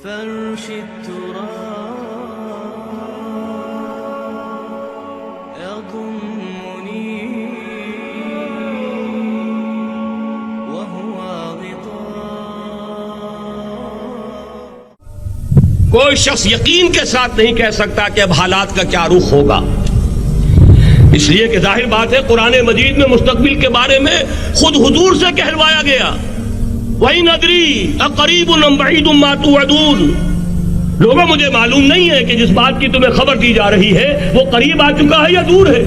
فرش التراب يضمني وهو غطاء. کوئی شخص یقین کے ساتھ نہیں کہہ سکتا کہ اب حالات کا کیا رخ ہوگا، اس لیے کہ ظاہر بات ہے قرآن مجید میں مستقبل کے بارے میں خود حضور سے کہلوایا گیا، وَإِنْ أَدْرِي أَقَرِيبٌ أَمْ بَعِيدٌ مَا تُوعَدُونَ. لوگوں مجھے معلوم نہیں ہے کہ جس بات کی تمہیں خبر دی جا رہی ہے وہ قریب آ چکا ہے یا دور ہے.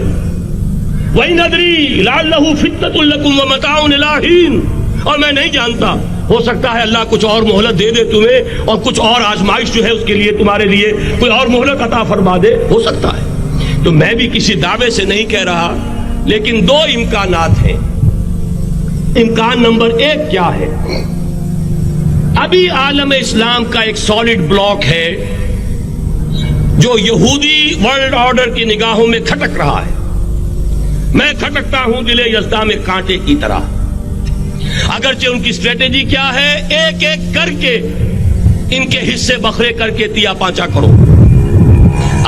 وَإِنْ أَدْرِي لَعَلَّهُ فِتْنَةٌ لَكُمْ وَمَتَاعٌ إِلَىٰ حِينٍ. اور میں نہیں جانتا، ہو سکتا ہے اللہ کچھ اور مہلت دے دے تمہیں، اور کچھ اور آزمائش جو ہے اس کے لیے تمہارے لیے کوئی اور مہلت عطا فرما دے، ہو سکتا ہے. تو میں بھی کسی دعوے سے نہیں کہہ رہا، لیکن دو امکانات ہیں. امکان نمبر ایک کیا ہے؟ ابھی عالم اسلام کا ایک سالڈ بلاک ہے جو یہودی ورلڈ آرڈر کی نگاہوں میں کھٹک رہا ہے. میں کھٹکتا ہوں دل یزدہ میں کانٹے کی طرح. اگرچہ ان کی اسٹریٹجی کیا ہے، ایک ایک کر کے ان کے حصے بکھرے کر کے تیا پانچا کرو.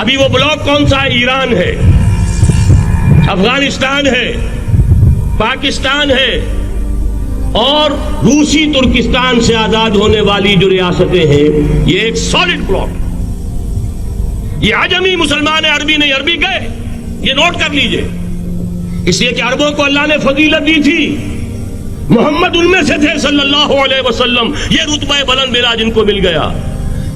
ابھی وہ بلاک کون سا ہے؟ ایران ہے، افغانستان ہے، پاکستان ہے، اور روسی ترکستان سے آزاد ہونے والی جو ریاستیں ہیں. یہ ایک سالڈ بلاک. یہ عجمی مسلمان عربی نہیں، عربی گئے، یہ نوٹ کر لیجئے. اس لیے کہ عربوں کو اللہ نے فضیلت دی تھی، محمد ان میں سے تھے صلی اللہ علیہ وسلم، یہ رتبہ بلند ملا جن کو مل گیا.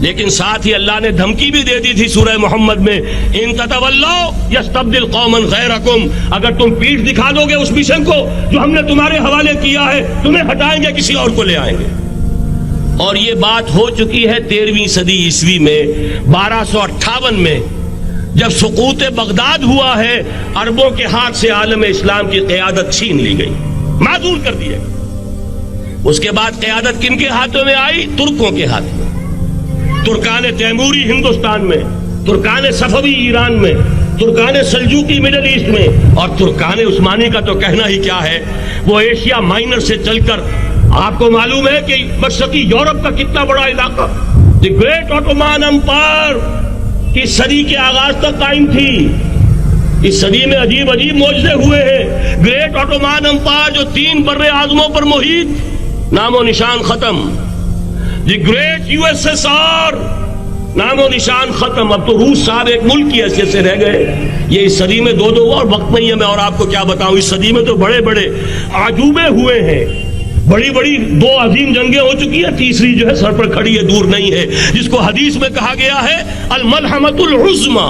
لیکن ساتھ ہی اللہ نے دھمکی بھی دے دی تھی سورہ محمد میں، ان تتولوا یستبدل قوما غیرکم. اگر تم پیٹھ دکھا دو گے اس مشن کو جو ہم نے تمہارے حوالے کیا ہے، تمہیں ہٹائیں گے، کسی اور کو لے آئیں گے. اور یہ بات ہو چکی ہے 13ویں صدی عیسوی میں. 1258 میں جب سقوط بغداد ہوا ہے، عربوں کے ہاتھ سے عالم اسلام کی قیادت چھین لی گئی، معذور کر دیے. اس کے بعد قیادت کن کے ہاتھوں میں آئی؟ ترکوں کے ہاتھ میں. ترکان تیموری ہندوستان میں، ترکان صفوی ایران میں، ترکان سلجوقی مڈل ایسٹ میں، اور ترکان عثمانی کا تو کہنا ہی کیا ہے. وہ ایشیا مائنر سے چل کر آپ کو معلوم ہے کہ مشرقی یورپ کا کتنا بڑا علاقہ، دی گریٹ آٹومان امپائر کی صدی کے آغاز تک قائم تھی. اس صدی میں عجیب عجیب معجزے ہوئے ہیں. گریٹ آٹومان امپائر جو 3 بر اعظموں پر محیط، نام و نشان ختم. The great U S S R, نام و نشان ختم. اب تو روس صاحب ایک ملک کی حیثیت سے رہ گئے. یہ اس صدی میں 2 اور وقت نہیں ہے میں اور آپ کو کیا بتاؤں. اس صدی میں تو بڑے بڑے عجوبے ہوئے ہیں، بڑی بڑی 2 عظیم جنگیں ہو چکی ہیں، تیسری جو ہے سر پر کھڑی ہے، دور نہیں ہے، جس کو حدیث میں کہا گیا ہے الملحمۃ العظمی،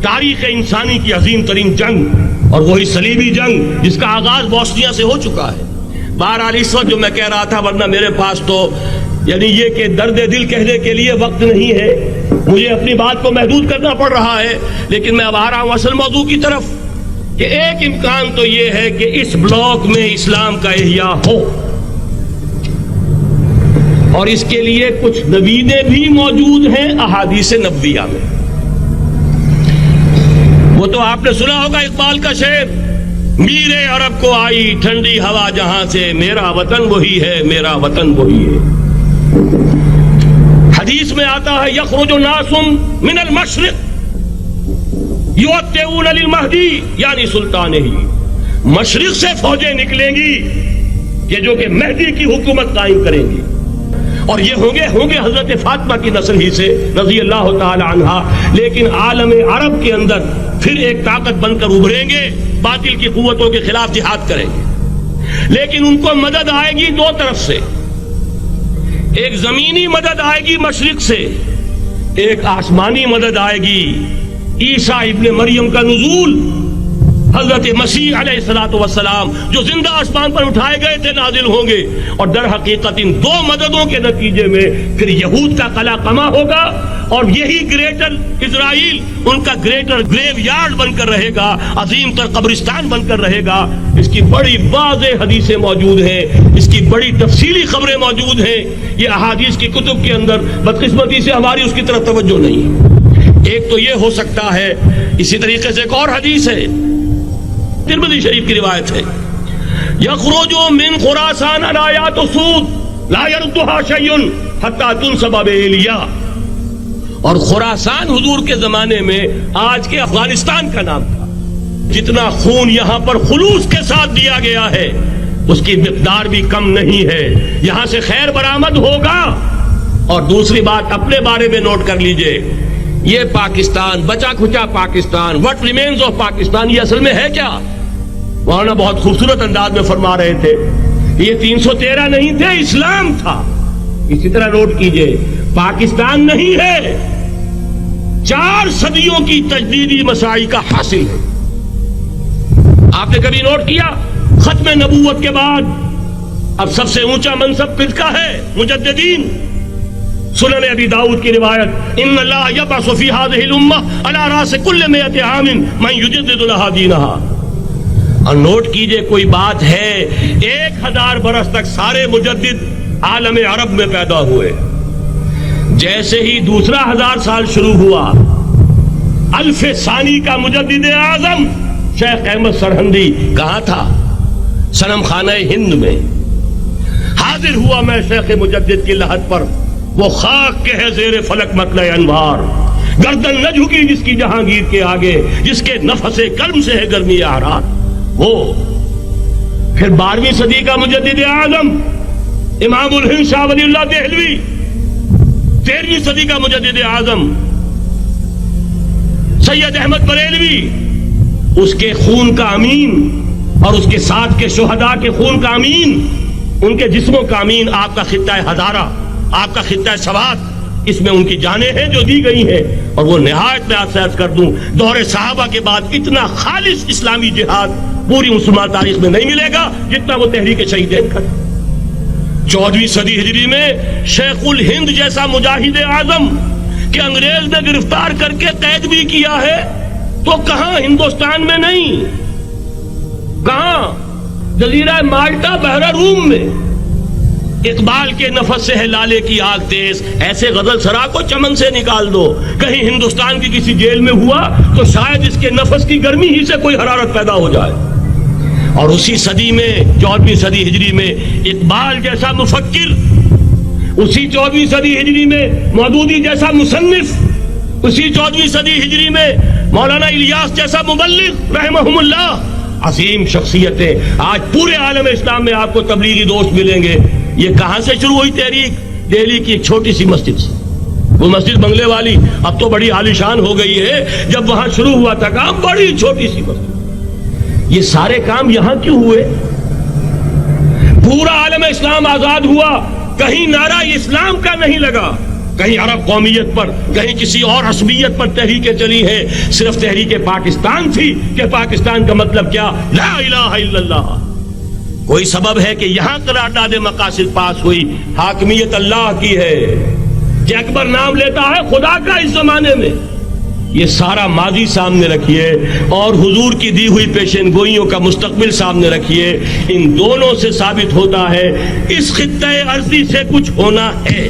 تاریخ انسانی کی عظیم ترین جنگ، اور وہی صلیبی جنگ جس کا آغاز بوسنیا سے ہو چکا ہے. بہرحال اس وقت جو میں کہہ رہا تھا، ورنہ میرے پاس تو یعنی یہ کہ درد دل کہنے کے لیے وقت نہیں ہے، مجھے اپنی بات کو محدود کرنا پڑ رہا ہے. لیکن میں اب آ رہا ہوں اصل موضوع کی طرف، کہ ایک امکان تو یہ ہے کہ اس بلاک میں اسلام کا احیاء ہو، اور اس کے لیے کچھ نویدیں بھی موجود ہیں احادیث نبویہ میں. وہ تو آپ نے سنا ہوگا اقبال کا شعر، میرے عرب کو آئی ٹھنڈی ہوا جہاں سے، میرا وطن وہی ہے، میرا وطن وہی ہے. حدیث میں آتا ہے یخرج ناس من المشرق یؤتون للمہدی، یعنی سلطان ہی، مشرق سے فوجیں نکلیں گی کہ جو کہ مہدی کی حکومت قائم کریں گی، اور یہ ہوں گے حضرت فاطمہ کی نسل ہی سے رضی اللہ تعالی عنہا. لیکن عالم عرب کے اندر پھر ایک طاقت بن کر ابھریں گے، باطل کی قوتوں کے خلاف جہاد کریں گے. لیکن ان کو مدد آئے گی 2 طرف سے، ایک زمینی مدد آئے گی مشرق سے، ایک آسمانی مدد آئے گی. عیسیٰ ابن مریم کا نزول، حضرت مسیح علیہ الصلوۃ والسلام جو زندہ آسمان پر اٹھائے گئے تھے، نازل ہوں گے. اور در حقیقت ان 2 مددوں کے نتیجے میں پھر یہود کا قلعہ قمع ہوگا، اور یہی گریٹر اسرائیل ان کا گریٹر گریو یارڈ بن کر رہے گا، عظیم تر قبرستان بن کر رہے گا. اس کی بڑی واضح حدیثیں موجود ہیں، اس کی بڑی تفصیلی خبریں موجود ہیں. یہ احادیث کی کتب کے اندر بدقسمتی سے ہماری اس کی طرف توجہ نہیں. ایک تو یہ ہو سکتا ہے. اسی طریقے سے ایک اور حدیث ہے، ترمذی شریف کی روایت ہے، یخرج من خراسان آیات سود لا يردها شيء حتی تنصب بإیلیا، اور خراسان حضور کے زمانے میں آج کے افغانستان کا نام تھا۔ جتنا خون یہاں پر خلوص کے ساتھ دیا گیا ہے اس کی مقدار بھی کم نہیں ہے، یہاں سے خیر برآمد ہوگا۔ اور دوسری بات اپنے بارے میں نوٹ کر لیجئے، یہ پاکستان، بچا کھچا Pakistan, what remains of Pakistan, یہ اصل میں ہے کیا؟ مولانا بہت خوبصورت انداز میں فرما رہے تھے، یہ 313 نہیں تھے، اسلام تھا۔ اسی طرح نوٹ کیجئے، پاکستان نہیں ہے، 4 صدیوں کی تجدیدی مساعی کا حاصل ہے۔ آپ نے کبھی نوٹ کیا ختم نبوت کے بعد اب سب سے اونچا منصب کس کا ہے؟ مجددین۔ سنن ابی داؤد کی روایت، ان اللہ یبعث فی هذه الامہ علی راس کل 100 عام من یجدد لها دینها۔ اور نوٹ کیجئے، کوئی بات ہے 1000 برس تک سارے مجدد عالم عرب میں پیدا ہوئے، جیسے ہی دوسرا 1000 سال شروع ہوا، الف ثانی کا مجدد اعظم شیخ احمد سرہندی کہاں تھا؟ صنم خانہ ہند میں حاضر ہوا۔ میں شیخ مجدد کی لحد پر، وہ خاک کے ہے زیر فلک مطلع انوار، گردن نہ جھکی جس کی جہانگیر کے آگے، جس کے نفس کرم سے ہے گرمی احرار۔ وہ پھر 12ویں صدی کا مجدد اعظم امام الہند شاہ ولی اللہ دہلوی، 13ویں صدی کا مجدد اعظم سید احمد بریلوی، اس کے خون کا امین اور اس کے ساتھ کے شہداء کے خون کا امین، ان کے جسموں کا امین آپ کا خطہ ہزارہ، آپ کا خطہ سوات، اس میں ان کی جانیں ہیں جو دی گئی ہیں۔ اور وہ نہایت میں آپ سے عرض کر دوں، دور صحابہ کے بعد اتنا خالص اسلامی جہاد پوری مسلمان تاریخ میں نہیں ملے گا جتنا وہ تحریک شہیدین کا۔ 14ویں صدی ہجری میں شیخ الہند جیسا مجاہد اعظم کہ انگریز نے گرفتار کر کے قید بھی کیا ہے، تو کہاں؟ ہندوستان میں نہیں، کہاں؟ جزیرہ مالٹا بحر روم میں۔ اقبال کے نفس سے ہے لالے کی آگ تیز، ایسے غزل سرا کو چمن سے نکال دو۔ کہیں ہندوستان کی کسی جیل میں ہوا تو شاید اس کے نفس کی گرمی ہی سے کوئی حرارت پیدا ہو جائے۔ اور اسی صدی میں 14ویں صدی ہجری میں اقبال جیسا مفکر، اسی 14ویں صدی ہجری میں مودودی جیسا مصنف، اسی 14ویں صدی ہجری میں مولانا الیاس جیسا مبلغ رحمہم اللہ، عظیم شخصیتیں آج پورے عالم اسلام میں آپ کو تبلیغی دوست ملیں گے۔ یہ کہاں سے شروع ہوئی تحریک؟ دہلی کی ایک چھوٹی سی مسجد سے، وہ مسجد بنگلے والی اب تو بڑی عالیشان ہو گئی ہے، جب وہاں شروع ہوا تھا کام بڑی چھوٹی سی مسجد۔ یہ سارے کام یہاں کیوں ہوئے؟ پورا عالم اسلام آزاد ہوا، کہیں نعرہ اسلام کا نہیں لگا، کہیں عرب قومیت پر، کہیں کسی اور عصبیت پر تحریکیں چلی ہیں، صرف تحریک پاکستان تھی کہ پاکستان کا مطلب کیا؟ لا الہ الا اللہ۔ کوئی سبب ہے کہ یہاں قرارداد مقاصد پاس ہوئی، حاکمیت اللہ کی ہے، کہ اکبر نام لیتا ہے خدا کا اس زمانے میں۔ یہ سارا ماضی سامنے رکھیے اور حضور کی دی ہوئی پیشن گوئیوں کا مستقبل سامنے رکھیے، ان دونوں سے ثابت ہوتا ہے اس خطہ ارضی سے کچھ ہونا ہے۔